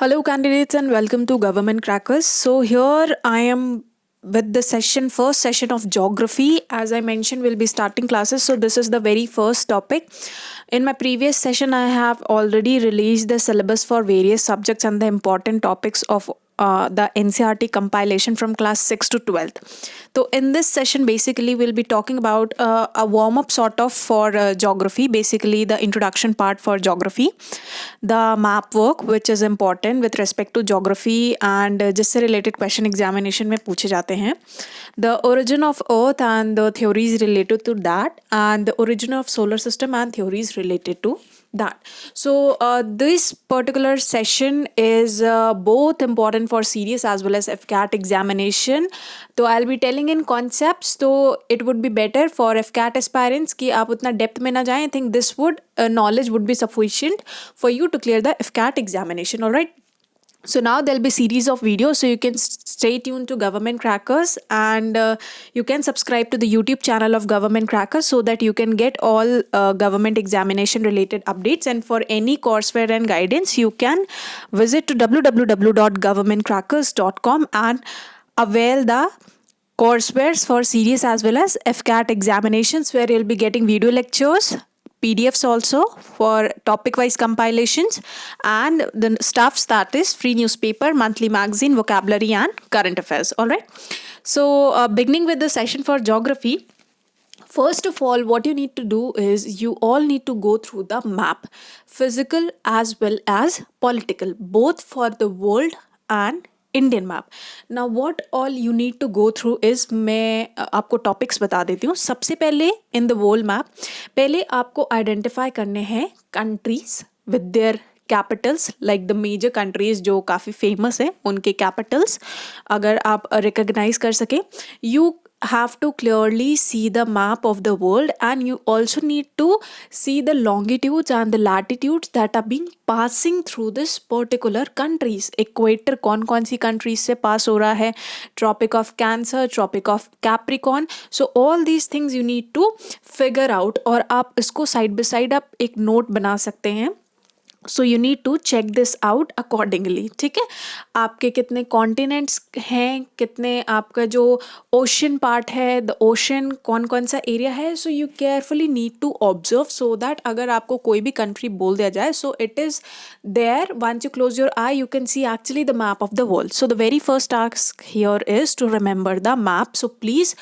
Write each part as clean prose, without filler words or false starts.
Hello, candidates, and welcome to Government Crackers. So, here I am with the first session of geography. As I mentioned, we'll be starting classes. So, this is the very first topic. In my previous session, I have already released the syllabus for various subjects and the important topics of the NCRT compilation from class 6 to 12th. So, in this session, basically, we'll be talking about a warm up sort of for geography, basically, the introduction part for geography, the map work, which is important with respect to geography and जिससे related question examination में पूछे जाते हैं, the origin of earth and the theories related to that, and the origin of solar system and theories related to that. So this particular session is both important for serious as well as FCAT examination. तो I'll be telling in concepts, तो it would be better for FCAT aspirants कि आप उतना depth में ना जाएं. I think this would knowledge would be sufficient for you to clear the FCAT examination. All right. So now there'll be series of videos, so you can stay tuned to Government Crackers, and you can subscribe to the YouTube channel of Government Crackers so that you can get all government examination related updates. And for any courseware and guidance, you can visit to www.governmentcrackers.com and avail the coursewares for serious as well as FCAT examinations, where you'll be getting video lectures, PDFs also for topic wise compilations, and the stuffs, that is free newspaper, monthly magazine, vocabulary, and current affairs. All right. So, beginning with the session for geography. First of all, what you need to do is you all need to go through the map, physical as well as political, both for the world and Indian map. Now what all you need to go through is, मैं आपको topics बता देती हूँ. सबसे पहले in the world map, पहले आपको identify करने हैं countries with their capitals, like the major countries जो काफ़ी फेमस है उनके कैपिटल्स अगर आप रिकग्नाइज कर सके. You have to clearly see the map of the world, and you also need to see the longitudes and the latitudes that are being passing through this particular countries. Equator कौन कौन सी countries से pass हो रहा है, Tropic of Cancer, Tropic of Capricorn. So all these things you need to figure out, और आप इसको side by side आप एक note बना सकते हैं. So you need to check this out accordingly. ठीक है, आपके कितने कॉन्टिनेंट्स हैं, कितने आपका जो ओशन पार्ट है, द ओशन कौन कौन सा एरिया है. So you carefully need to observe so that अगर आपको कोई भी कंट्री बोल दिया जाए, so it is there. Once you close your eye, you can see actually the map of the world. So the very first task here is to remember the map. So please,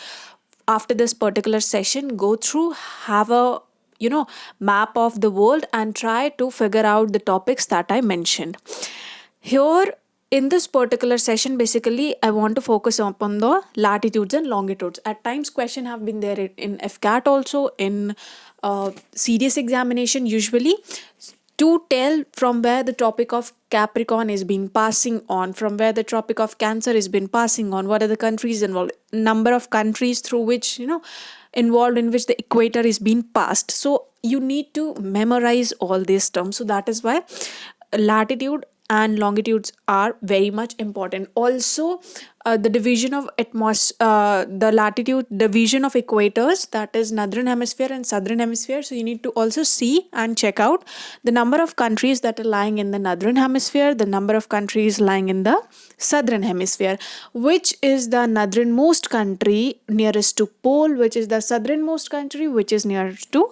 after this particular session, go through, have a map of the world, and try to figure out the topics that I mentioned here. In this particular session, basically I want to focus upon the latitudes and longitudes. At times question have been there in FCAT also, in serious examination usually, to tell from where the Tropic of Capricorn is been passing on, from where the Tropic of Cancer is been passing on, what are the countries involved, number of countries through which involved in which the equator is being passed. So you need to memorize all these terms. So that is why latitude and longitudes are very much important. Also, the division of the latitude division of equators, that is northern hemisphere and southern hemisphere. So you need to also see and check out the number of countries that are lying in the northern hemisphere, the number of countries lying in the southern hemisphere, which is the northernmost country nearest to pole, which is the southernmost country which is nearest to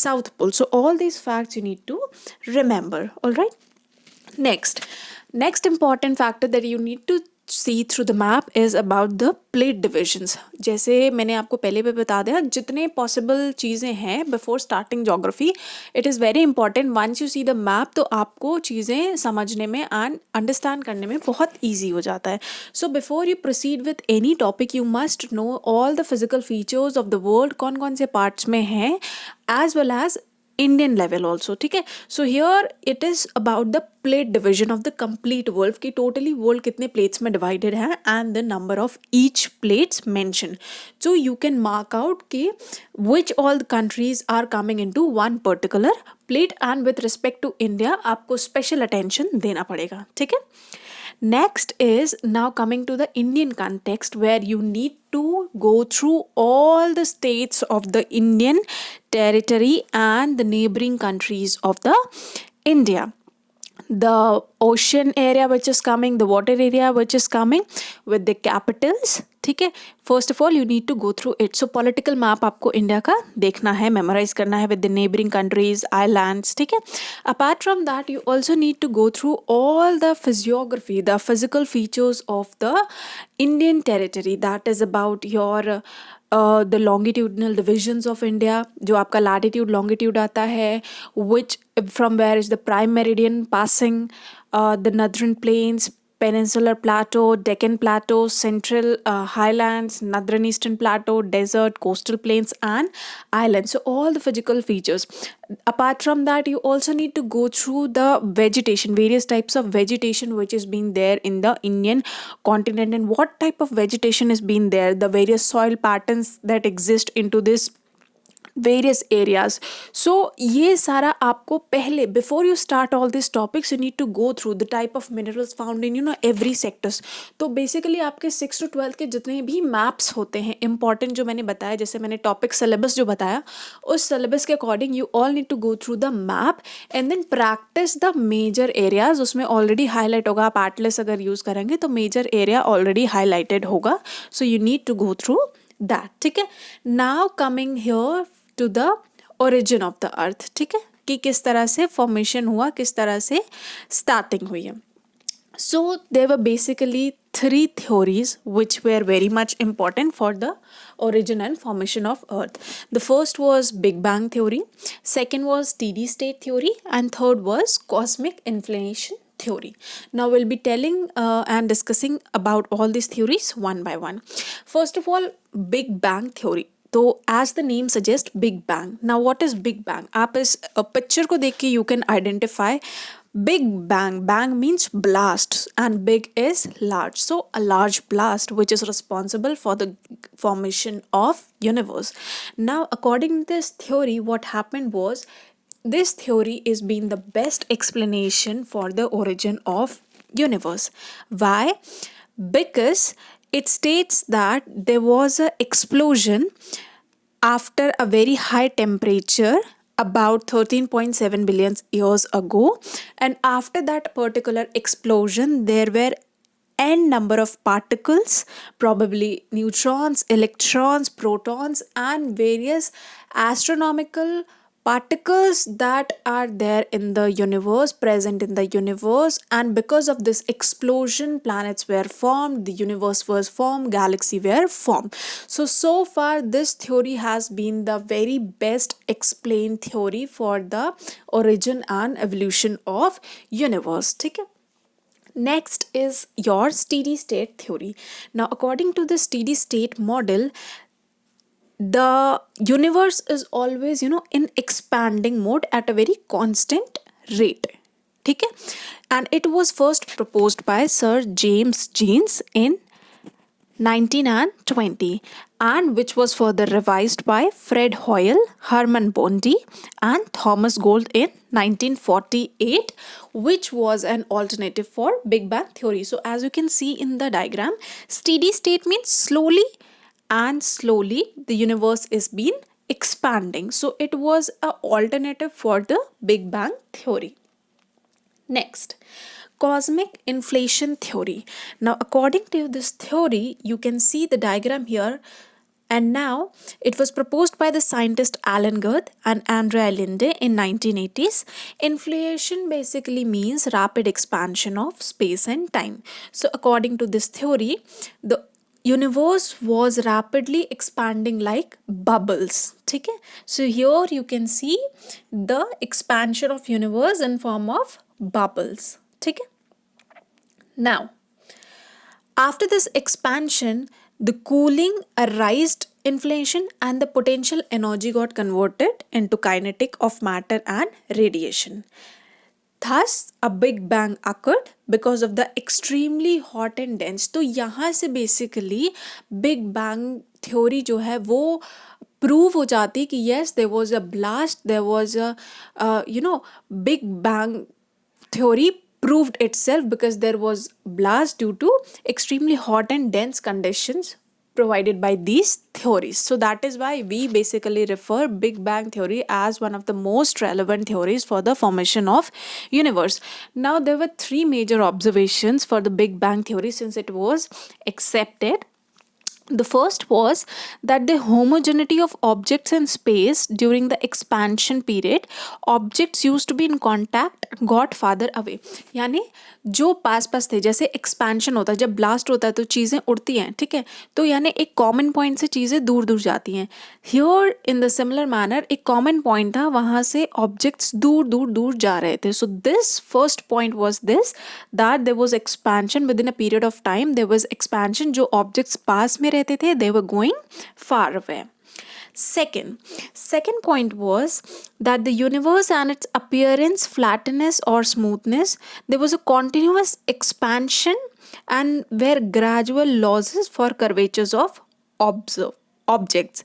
south pole. So all these facts you need to remember. All right. Next important factor that you need to see through the map is about the plate divisions. जैसे मैंने आपको पहले भी बता दिया, जितने possible चीज़ें हैं before starting geography, it is very important. Once you see the map, तो आपको चीज़ें समझने में and understand करने में बहुत easy हो जाता है. So before you proceed with any topic, you must know all the physical features of the world, कौन कौन से parts में हैं, as well as Indian level also. ठीक है, so here it is about the plate division of the complete world, की totally world कितने plates में डिवाइडेड है and the number of each plates mention. So you can mark out कि which all the countries are coming into one particular plate, and with respect to India आपको special attention देना पड़ेगा. ठीक है. Next is now coming to the Indian context, where you need to go through all the states of the Indian territory and the neighboring countries of the India. the ocean area which is coming, the water area which is coming with the capitals. ठीक है, first of all you need to go through it. So political map आपको India का देखना है, memorize करना है with the neighbouring countries, islands. ठीक है, apart from that you also need to go through all the physiography, the physical features of the Indian territory. That is about your the longitudinal divisions of India, जो आपका latitude longitude आता है, which from where is the prime meridian passing, the northern plains, peninsular plateau, Deccan plateau, central highlands, northern eastern plateau, desert, coastal plains and islands. So all the physical features. Apart from that, you also need to go through the vegetation, various types of vegetation which is being there in the Indian continent, and what type of vegetation is being there, the various soil patterns that exist into this various areas. So ये सारा आपको पहले, before you start all these topics, you need to go through the type of minerals found in every sectors. तो basically आपके 6 to 12 के जितने भी maps होते हैं important, जो मैंने बताया, जैसे मैंने topic syllabus जो बताया, उस syllabus के according you all need to go through the map and then practice the major areas. उसमें already highlight होगा, आप atlas अगर use करेंगे तो major area already highlighted होगा. So you need to go through that. ठीक है, now coming here to the origin of the earth. ठीक है, कि किस तरह से formation हुआ, किस तरह से starting हुई है. So there were basically 3 theories which were very much important for the origin and formation of earth. The first was Big Bang theory, second was steady state theory, and third was cosmic inflation theory. Now we'll be telling and discussing about all these theories one by one. First of all, Big Bang theory. तो as the name suggest big bang. Now what is big bang? आप इस picture को देख के you can identify big bang. Bang means blast and big is large. So a large blast which is responsible for the formation of universe. Now according to this theory, what happened was, this theory is being the best explanation for the origin of universe. Why? Because it states that there was an explosion after a very high temperature about 13.7 billion years ago, and after that particular explosion there were n number of particles, probably neutrons, electrons, protons and various astronomical particles that are there in the universe, present in the universe, and because of this explosion planets were formed, the universe was formed, galaxy were formed. So far this theory has been the very best explained theory for the origin and evolution of universe. ठीक है, next is your steady state theory. Now according to the steady state model, the universe is always in expanding mode at a very constant rate. ठीक है, and it was first proposed by Sir James Jeans in 1920, and which was further revised by Fred Hoyle, Herman Bondi and Thomas Gold in 1948, which was an alternative for Big Bang theory. So as you can see in the diagram, steady state means slowly and slowly the universe is been expanding. So it was an alternative for the Big Bang theory. Next, cosmic inflation theory. Now according to this theory, you can see the diagram here, and now it was proposed by the scientist Alan Guth and Andrea Linde in 1980s. Inflation basically means rapid expansion of space and time. So according to this theory, the universe was rapidly expanding like bubbles. ठीक है, so here you can see the expansion of universe in form of bubbles. ठीक है, now after this expansion, the cooling arised inflation and the potential energy got converted into kinetic of matter and radiation. Thus a big bang occurred because of the extremely hot and dense. तो यहाँ से basically big bang theory जो है वो prove हो जाती कि yes there was a blast, there was a big bang theory proved itself because there was blast due to extremely hot and dense conditions provided by these theories. So that is why we basically refer Big Bang theory as one of the most relevant theories for the formation of universe. Now there were three major observations for the Big Bang theory since it was accepted. The first was that the homogeneity of objects in space during the expansion period, objects used to be in contact got farther away. यानी जो पास पास थे, जैसे expansion होता है, जब blast होता है तो चीज़ें उड़ती हैं, ठीक है, तो यानी एक कॉमन पॉइंट से चीज़ें दूर दूर जाती हैं. Here in the similar manner एक कॉमन पॉइंट था, वहाँ से ऑब्जेक्ट्स दूर दूर दूर जा रहे थे. So this first point was this, that there was expansion within a period of time. There was expansion, जो ऑब्जेक्ट्स पास में रहते थे they were going far away. Second point was that the universe and its appearance, flatness or smoothness, there was a continuous expansion and were gradual losses for curvatures of objects.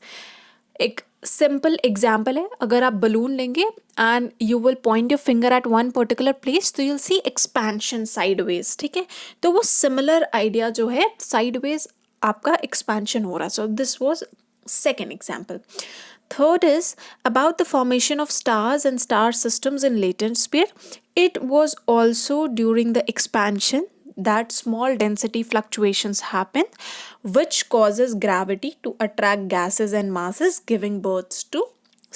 एक simple example है, अगर आप balloon लेंगे and you will point your finger at one particular place तो you'll see expansion sideways, ठीक है, तो वो सिमिलर आइडिया जो है साइडवेज आपका एक्सपेंशन हो रहा. So this was second example. Third is about the formation of stars and star systems in latent sphere. It was also during the expansion that small density fluctuations happen, which causes gravity to attract gases and masses, giving birth to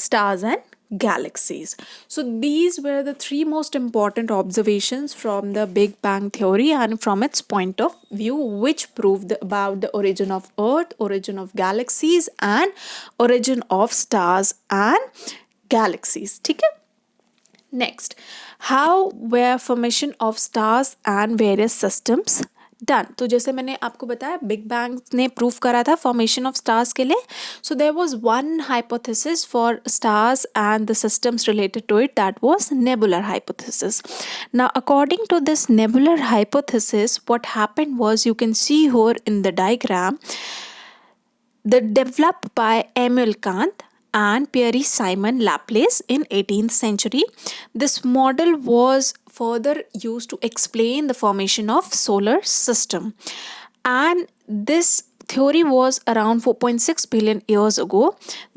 stars and galaxies. So these were the three most important observations from the Big Bang theory and from its point of view, which proved about the origin of Earth, origin of galaxies and origin of stars and galaxies. ठीक है. Next, how were formation of stars and various systems done. तो जैसे मैंने आपको बताया big bang ने prove करा था फॉर्मेशन ऑफ स्टार्स के लिए. So there was one hypothesis for stars and the systems related to it, that was nebular hypothesis. Now according to this nebular hypothesis what happened was, you can see here in the diagram, the developed by Emil Kant and Pierre Simon Laplace in 18th century. This model was further used to explain the formation of solar system, and this theory was around 4.6 billion years ago,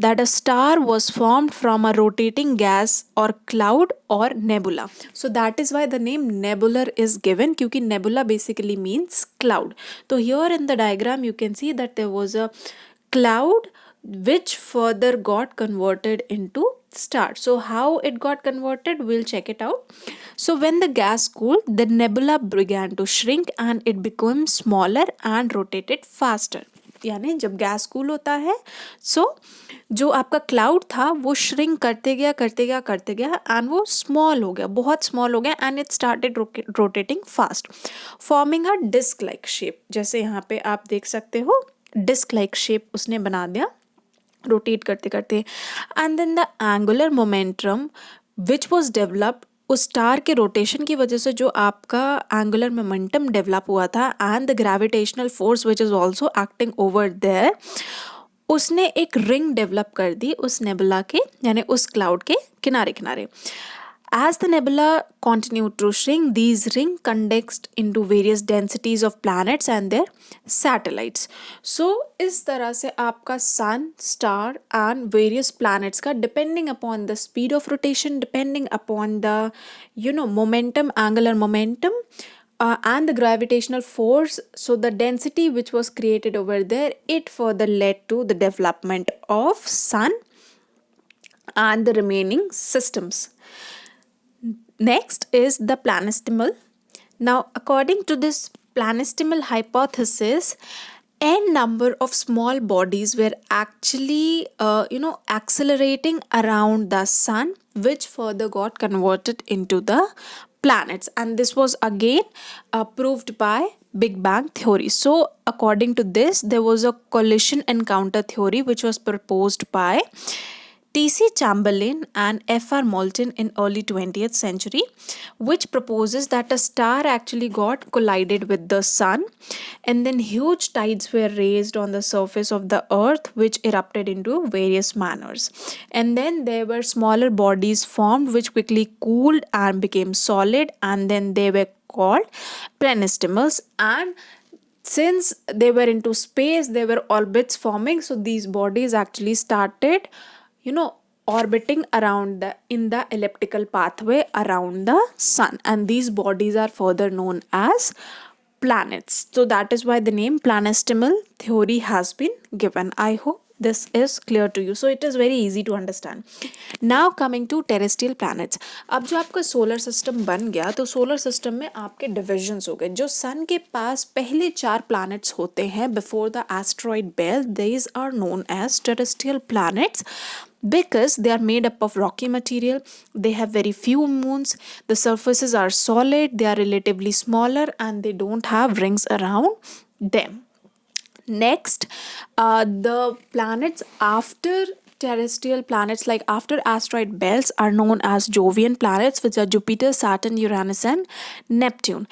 that a star was formed from a rotating gas or cloud or nebula. So that is why the name nebular is given, क्योंकि nebula basically means cloud. So here in the diagram you can see that there was a cloud which further got converted into star. So how it got converted, we'll check it out. So when the gas cooled, the nebula began to shrink and it became smaller and rotated faster. यानी जब gas cool होता है, सो जो आपका cloud था वो shrink करते गया एंड वो स्मॉल हो गया, बहुत स्मॉल हो गया, and it started rotating fast, forming a disc like shape. जैसे यहाँ पे आप देख सकते हो डिस्क लाइक शेप उसने बना दिया रोटेट करते करते. And then the angular momentum which was developed, उस स्टार के रोटेशन की वजह से जो आपका एंगुलर मोमेंटम डेवलप हुआ था and the gravitational force which is also acting over there, उसने एक रिंग डेवलप कर दी उस नेबुला के, यानी उस क्लाउड के किनारे किनारे. As the nebula continued to shrink, these rings condensed into various densities of planets and their satellites. So इस तरह से आपका sun, star and various planets का depending upon the speed of rotation, depending upon the momentum, angular momentum and the gravitational force, so the density which was created over there, it further led to the development of sun and the remaining systems. Next is the planetesimal. Now, according to this planetesimal hypothesis, n number of small bodies were actually, accelerating around the sun, which further got converted into the planets. And this was again proved by Big Bang theory. So, according to this, there was a collision encounter theory which was proposed by T.C. Chamberlain and F.R. Moulton in early 20th century, which proposes that a star actually got collided with the sun, and then huge tides were raised on the surface of the earth, which erupted into various manners. And then there were smaller bodies formed which quickly cooled and became solid, and then they were called planetesimals. And since they were into space, there were orbits forming, so these bodies actually started, orbiting around in the elliptical pathway around the sun, and these bodies are further known as planets. So that is why the name planestimal theory has been given. I hope this is clear to you. So it is very easy to understand. Now coming to terrestrial planets. अब जो आपका solar system बन गया, तो solar system में आपके divisions हो गए. जो सन के पास पहले 4 प्लैनेट्स होते हैं before the asteroid belt, these are known as terrestrial planets because they are made up of rocky material, they have very few moons, the surfaces are solid, they are relatively smaller, and they don't have rings around them. Next, the planets after terrestrial planets, like after asteroid belts, are known as Jovian planets, which are Jupiter, Saturn, Uranus, and Neptune.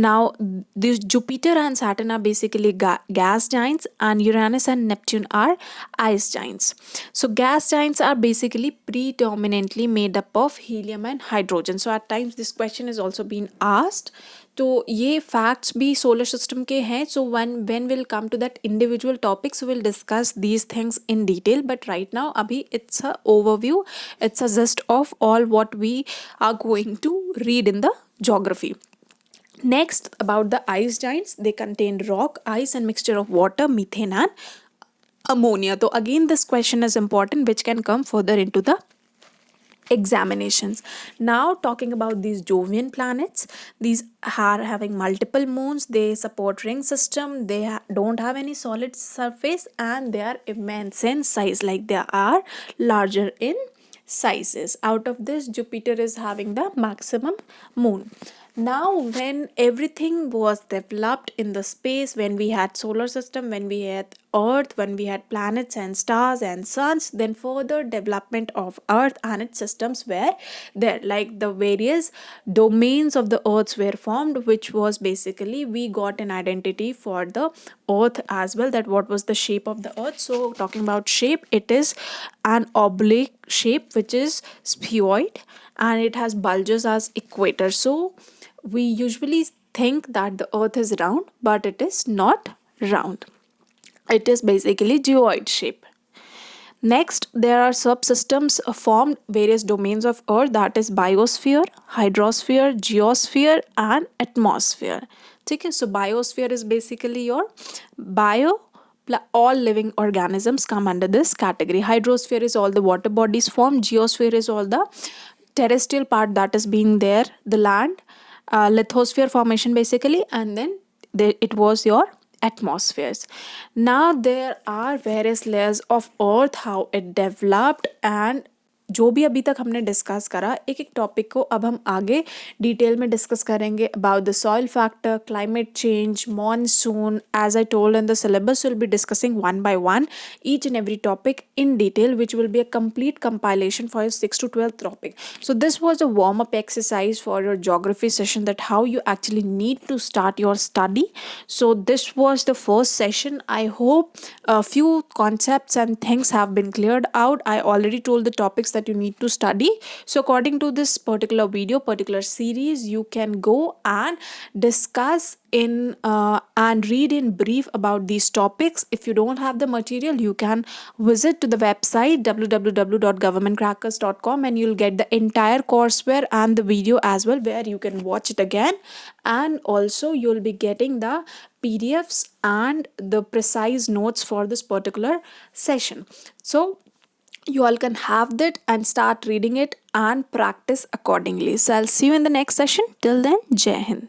Now, these Jupiter and Saturn are basically gas giants, and Uranus and Neptune are ice giants. So, gas giants are basically predominantly made up of helium and hydrogen. So, at times, this question is also being asked. तो ये facts भी solar system के हैं. सो when we'll come to that individual topics, we'll discuss these things in detail, but right now abhi it's a overview, it's a gist of all what we are going to read in the geography. Next, about the ice giants, they contain rock, ice, and mixture of water, methane, and ammonia. So again, this question is important, which can come further into the examinations. Now talking about these Jovian planets, these are having multiple moons, they support ring system, they don't have any solid surface, and they are immense in size, like they are larger in sizes. Out of this, Jupiter is having the maximum moon. Now when everything was developed in the space, when we had solar system, when we had earth, when we had planets and stars and suns, then further development of earth and its systems were there, like the various domains of the earths were formed, which was basically we got an identity for the earth as well, that what was the shape of the earth. So talking about shape, it is an oblique shape which is spheroid, and it has bulges as equator. So we usually think that the earth is round, but it is not round. It is basically geoid shape. Next, there are subsystems formed various domains of earth, that is biosphere, hydrosphere, geosphere, and atmosphere. Okay, so biosphere is basically your bio, all living organisms come under this category. Hydrosphere is all the water bodies formed, geosphere is all the terrestrial part that is being there, the land, lithosphere formation basically, and then it was your atmospheres. Now there are various layers of earth, how it developed, and जो भी अभी तक हमने discuss करा, एक एक topic को अब हम आगे डिटेल में डिस्कस करेंगे. About the soil factor, climate change, monsoon. As I told in the syllabus, will be discussing one by one each and every topic in detail, which will be a complete compilation for your 6 to 12th topic. So this was a warm up exercise for your geography session, that how you actually need to start your study. So this was the first session. I hope a few concepts and things have been cleared out. I already told the topics that you need to study. So according to this particular video, particular series, you can go and discuss in and read in brief about these topics. If you don't have the material, you can visit to the website www.governmentcrackers.com, and you'll get the entire courseware and the video as well, where you can watch it again, and also you'll be getting the PDFs and the precise notes for this particular session. So you all can have that and start reading it and practice accordingly. So I'll see you in the next session. Till then, Jai Hind.